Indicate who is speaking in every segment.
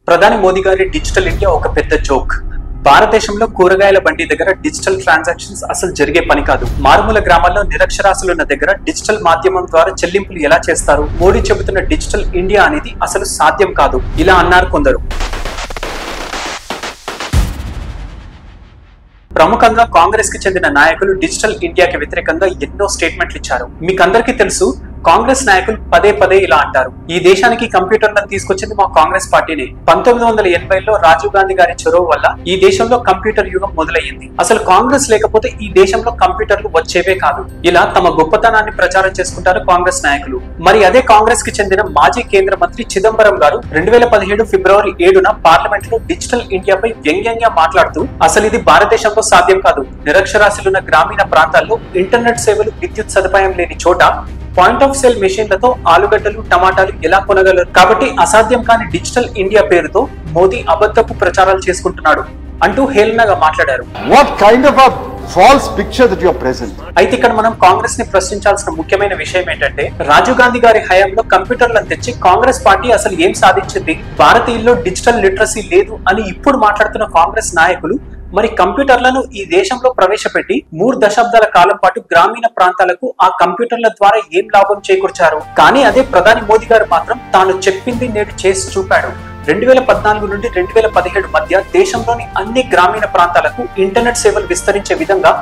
Speaker 1: ప్రధాని మోదీ గారి digital India ఒక పెద్ద జోక్. భారతదేశంలో కూరగాయల బండి దగ్గర డిజిటల్ ట్రాన్సాక్షన్స్ అసలు జరిగే పని కాదు. మారుమూల గ్రామాల్లో నిరక్షరాస్యులున్న దగ్గర డిజిటల్ మాధ్యమం ద్వారా చెల్లింపులు ఎలా చేస్తారు? మోడీ చెబుతున్న డిజిటల్ ఇండియా అనేది అసలు సాధ్యం కాదు ఇలా అన్నారు కొందరు. ప్రముఖంగా కాంగ్రెస్ కి చెందిన నాయకులు డిజిటల్ ఇండియాకి వ్యతిరేకంగా ఎన్నో స్టేట్మెంట్లు ఇచ్చారు. మీకందరికీ తెలుసు, కాంగ్రెస్ నాయకులు పదే పదే ఇలా అంటారు, ఈ దేశానికి కంప్యూటర్లను తీసుకొచ్చింది మా కాంగ్రెస్ పార్టీనే. 1980లో రాజీవ్ గాంధీ గారి చొరవ వల్ల ఈ దేశంలో కంప్యూటర్ యుగం మొదలయ్యింది. అసలు కాంగ్రెస్ లేకపోతే ఈ దేశంలో కంప్యూటర్లు వచ్చేవే కాదు. ఇలా తమ గొప్పతనాన్ని ప్రచారం చేసుకుంటారు కాంగ్రెస్ నాయకులు. మరి అదే కాంగ్రెస్ కి చెందిన మాజీ కేంద్ర మంత్రి చిదంబరం గారు 2017 ఫిబ్రవరి 7న పార్లమెంట్ లో డిజిటల్ ఇండియాపై వ్యంగ్యంగా మాట్లాడుతూ, అసలు ఇది భారతదేశంలో సాధ్యం కాదు. నిరక్షరాస్యులున్న గ్రామీణ ప్రాంతాల్లో ఇంటర్నెట్ సేవలు, విద్యుత్ సదుపాయం లేని చోట పాయింట్ ఆఫ్ సేల్ మెషిన్లతో ఆలుగడ్డలు, టమాటాలు ఎలా కొనగలరు? కాబట్టి అసాధ్యం కాని డిజిటల్ ఇండియా పేరుతో మోదీ అబద్ధపు ప్రచారాలు చేసుకుంటున్నాడు అంటూ హేళనగా మాట్లాడారు.
Speaker 2: What kind of a false picture that you are present?
Speaker 1: అయితే ఇక్కడ మనం కాంగ్రెస్ ని ప్రశ్నించాల్సిన ముఖ్యమైన విషయం ఏంటంటే, రాజీవ్ గాంధీ గారి హయాంలో కంప్యూటర్లను తెచ్చి కాంగ్రెస్ పార్టీ అసలు ఏం సాధించింది? భారతీయుల్లో డిజిటల్ లిటరసీ లేదు అని ఇప్పుడు మాట్లాడుతున్న కాంగ్రెస్ నాయకులు మరి కంప్యూటర్లను ఈ దేశంలో ప్రవేశపెట్టి 3 దశాబ్దాల కాలం పాటు గ్రామీణ ప్రాంతాలకు ఆ కంప్యూటర్ల ద్వారా ఏం లాభం చేకూర్చారు? కానీ అదే ప్రధాని మోదీ గారు మాత్రం తాను చెప్పింది నేడు చేసి చూపాడు. 2014 నుండి 2017 మధ్య దేశంలోని అన్ని గ్రామీణ ప్రాంతాలకు ఇంటర్నెట్ సేవలు విస్తరించే విధంగా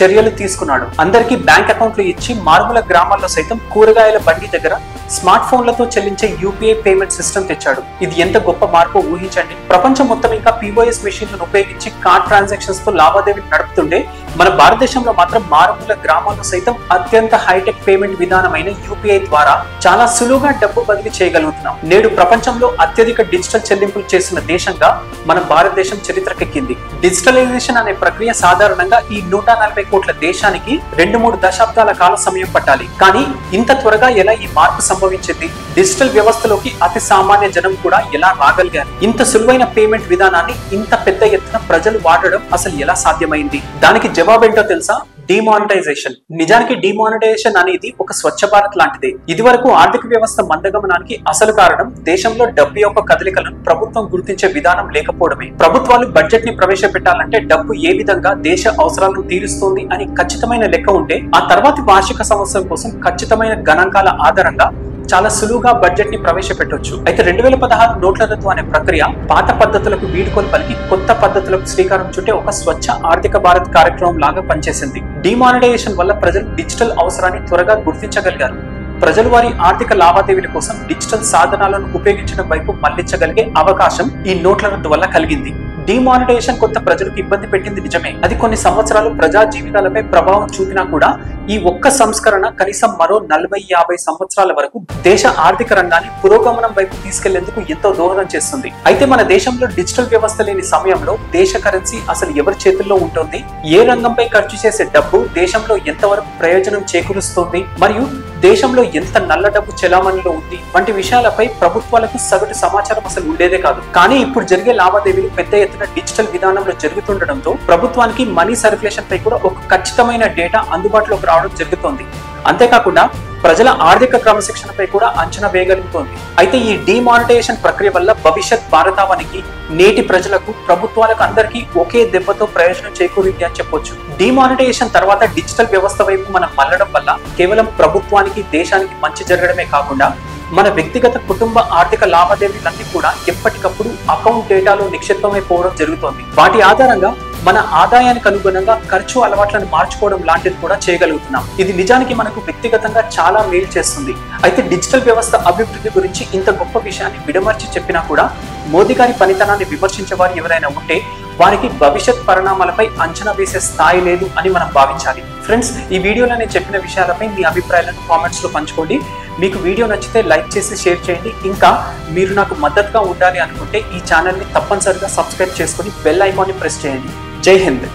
Speaker 1: చర్యలు తీసుకున్నాడు. అందరికీ బ్యాంక్ అకౌంట్లు ఇచ్చి మారుమూల గ్రామాల్లో సైతం కూరగాయల బండి దగ్గర స్మార్ట్ ఫోన్లతో చెల్లించే యూపీఐ పేమెంట్ సిస్టమ్ తెచ్చాడు. ఇది ఎంత గొప్ప మార్పు ఊహించండి. ప్రపంచం మొత్తం ఇంకా POS మెషిన్లను ఉపయోగించి కార్డ్ ట్రాన్సాక్షన్స్ తో లావాదేవీలు నడుపుతుండే మన భారతదేశంలో మాత్రం మారుమూల గ్రామాల్లో సైతం అత్యంత హైటెక్ పేమెంట్ విధానమైన యూపీఐ ద్వారా చాలా సులువుగా డబ్బు బదిలీ చేయగలుగుతున్నాం. నేడు ప్రపంచంలో అత్యధిక డిజిటల్ చెల్లింపులు చేసిన దేశంగా మన భారతదేశం చరిత్రకెక్కింది. డిజిటలైజేషన్ అనే ప్రక్రియ సాధారణంగా ఈ 140 కోట్ల దేశానికి 2-3 దశాబ్దాల కాల సమయం పట్టాలి. కానీ ఇంత త్వరగా ఎలా ఈ మార్పు సంభవించింది? డిజిటల్ వ్యవస్థలోకి అతి సామాన్య జనం కూడా ఎలా రాగలిగారు? ఇంత సులువైన పేమెంట్ విధానాన్ని ఇంత పెద్ద ఎత్తున ప్రజలు వాడడం అసలు ఎలా సాధ్యమైంది? దానికి జవాబేంటో తెలుసా? డిమానిటైజేషన్. నిజానికి డిమానిటైజేషన్ అనేది ఒక స్వచ్ఛ భారత్ లాంటిదే. ఇది వరకు ఆర్థిక వ్యవస్థ మందగమనానికి అసలు కారణం దేశంలో డబ్బు యొక్క కదలికలను ప్రభుత్వం గుర్తించే విధానం లేకపోవడమే. ప్రభుత్వాలు బడ్జెట్ ని ప్రవేశపెట్టాలంటే డబ్బు ఏ విధంగా దేశ అవసరాలను తీరుస్తోంది అని ఖచ్చితమైన లెక్క ఉంటే ఆ తర్వాతి వార్షిక సంవత్సరం కోసం ఖచ్చితమైన గణాంకాల ఆధారంగా చాలా సులువుగా బడ్జెట్ ని ప్రవేశపెట్టొచ్చు. అయితే 2016 నోట్ల రద్దు అనే ప్రక్రియ పాత పద్ధతులకు వీడుకోలు పలికి కొత్త పద్ధతులకు శ్రీకారం చుట్టే ఒక స్వచ్ఛ ఆర్థిక భారత్ కార్యక్రమం లాగా పనిచేసింది. డిమానిటైజేషన్ వల్ల ప్రజలు డిజిటల్ అవసరాన్ని త్వరగా గుర్తించగలిగారు. ప్రజలు వారి ఆర్థిక లావాదేవీల కోసం డిజిటల్ సాధనాలను ఉపయోగించడం వైపు మళ్లించగలిగే అవకాశం ఈ నోట్ల రద్దు వల్ల కలిగింది. డిమానిటైజేషన్ కొంత ప్రజలకు ఇబ్బంది పెట్టింది నిజమే. అది కొన్ని సంవత్సరాలు ప్రజా జీవితాలపై ప్రభావం చూపినా కూడా ఈ ఒక్క సంస్కరణ కనీసం మరో 40-50 సంవత్సరాల వరకు దేశ ఆర్థిక రంగాన్ని పురోగమనం వైపు తీసుకెళ్లేందుకు ఎంతో దోహదం చేస్తుంది. అయితే మన దేశంలో డిజిటల్ వ్యవస్థ లేని సమయంలో దేశ కరెన్సీ అసలు ఎవరి చేతుల్లో ఉంటుంది? ఏ రంగంపై ఖర్చు చేసే డబ్బు దేశంలో ఎంతవరకు ప్రయోజనం చేకూరుస్తుంది? మరియు దేశంలో ఎంత నల్ల డబ్బు చెలామణిలో ఉంది వంటి విషయాలపై ప్రభుత్వాలకు సగటు సమాచారం అసలు ఉండేదే కాదు. కానీ ఇప్పుడు జరిగే లావాదేవీలు పెద్ద ఎత్తున డిజిటల్ విధానంలో జరుగుతుండటంతో ప్రభుత్వానికి మనీ సర్క్యులేషన్ పై కూడా ఒక ఖచ్చితమైన డేటా అందుబాటులోకి రావడం జరుగుతోంది. అంతేకాకుండా ప్రజల ఆర్థిక క్రమశిక్షణపై కూడా అంచనా వేయగలుగుతోంది. అయితే ఈ డిమానిటైజేషన్ ప్రక్రియ వల్ల భవిష్యత్ భారతావనికి, నేటి ప్రజలకు, ప్రభుత్వాలకు అందరికీ ఒకే దెబ్బతో ప్రయోజనం చేకూరింది అని చెప్పొచ్చు. డిమానిటైజేషన్ తర్వాత డిజిటల్ వ్యవస్థ వైపు మనం మళ్లడం వల్ల కేవలం ప్రభుత్వానికి, దేశానికి మంచి జరగడమే కాకుండా మన వ్యక్తిగత, కుటుంబ ఆర్థిక లావాదేవీలన్నీ కూడా ఎప్పటికప్పుడు అకౌంట్ డేటాలో నిక్షిప్తమైపోవడం జరుగుతోంది. వాటి ఆధారంగా మన ఆదాయానికి అనుగుణంగా ఖర్చు అలవాట్లను మార్చుకోవడం లాంటిది కూడా చేయగలుగుతున్నాం. ఇది నిజానికి మనకు వ్యక్తిగతంగా చాలా మేలు చేస్తుంది. అయితే డిజిటల్ వ్యవస్థ అభివృద్ధి గురించి ఇంత గొప్ప విషయాన్ని విడమర్చి చెప్పినా కూడా మోదీ గారి పనితనాన్ని విమర్శించే వారు ఎవరైనా ఉంటే వారికి భవిష్యత్ పరిణామాలపై అంచనా వేసే స్థాయి లేదు అని మనం భావించాలి. ఫ్రెండ్స్, ఈ వీడియోలో నేను చెప్పిన విషయాలపై మీ అభిప్రాయాలను కామెంట్స్ లో పంచుకోండి. మీకు వీడియో నచ్చితే లైక్ చేసి షేర్ చేయండి. ఇంకా మీరు నాకు మద్దతుగా ఉండాలి అనుకుంటే ఈ ఛానల్ ని తప్పనిసరిగా సబ్స్క్రైబ్ చేసుకుని బెల్ ఐకాన్ ని ప్రెస్ చేయండి. జై హింద్.